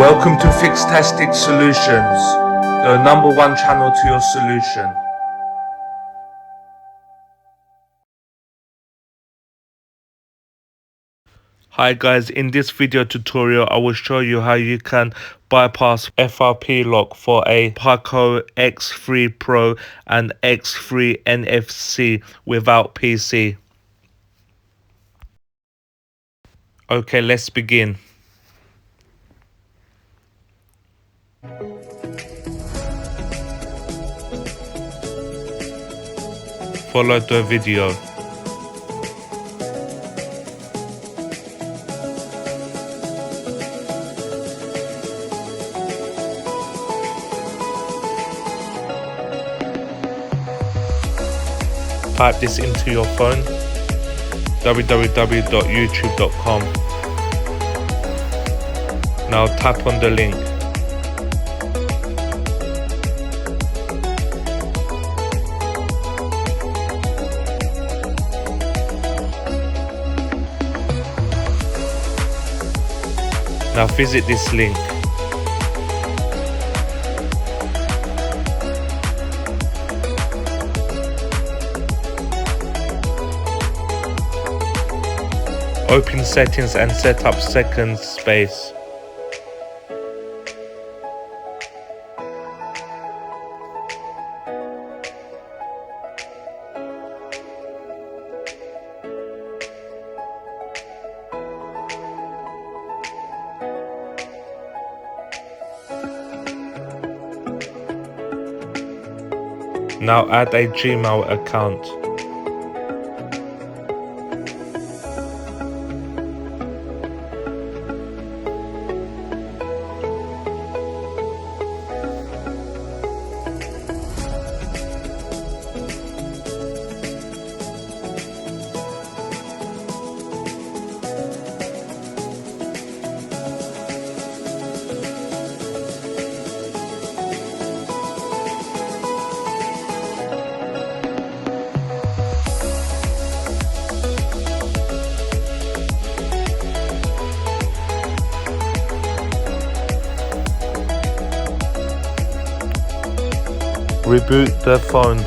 Welcome to FIXtastic Solutions, the #1 channel to your solution. Hi guys, in this video tutorial I will show you how you can bypass FRP lock for a Poco X3 Pro and X3 NFC without PC. Okay, let's begin. Follow the video. Type this into your phone, www.youtube.com. Now tap on the link. Now visit this link. Open settings and set up second space. Now add a Gmail account. Reboot the phone.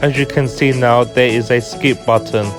As you can see now, there is a skip button.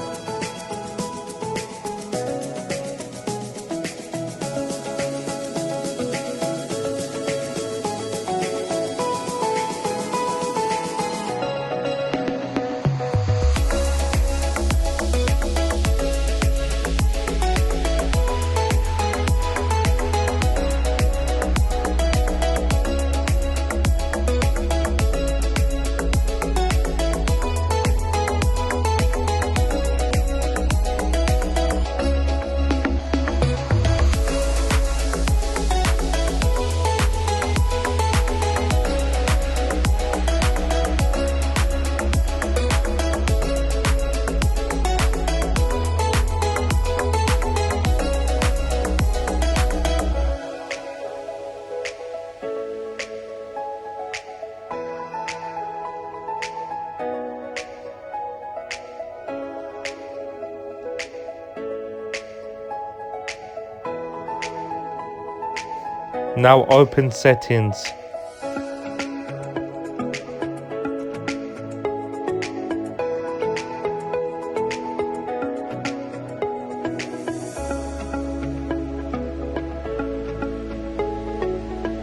Now open settings.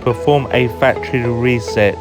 Perform a factory reset.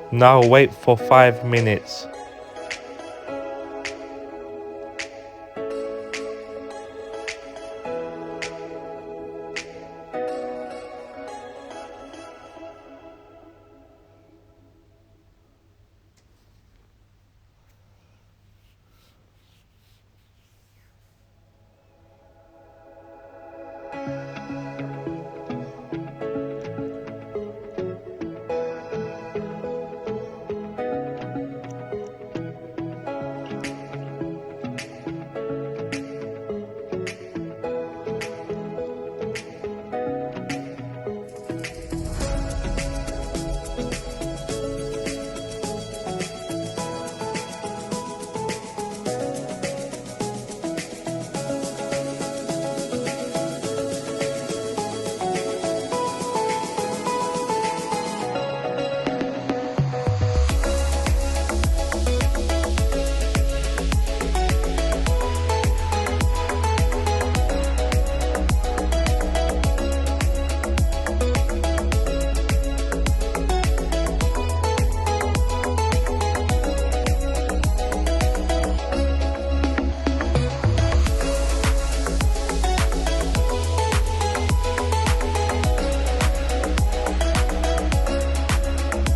Now wait for 5 minutes.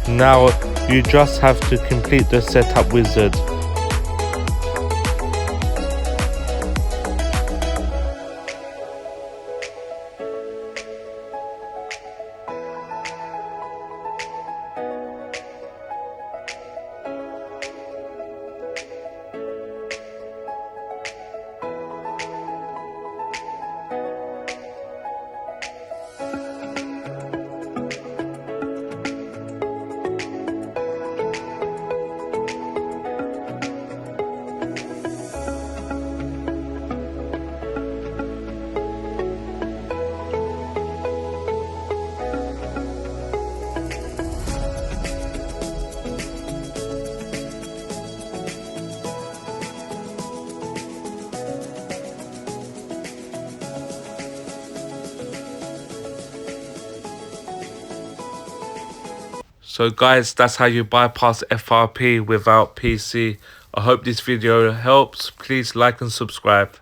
Now you just have to complete the setup wizard. So guys, that's how you bypass FRP without PC. I hope this video helps. Please like and subscribe.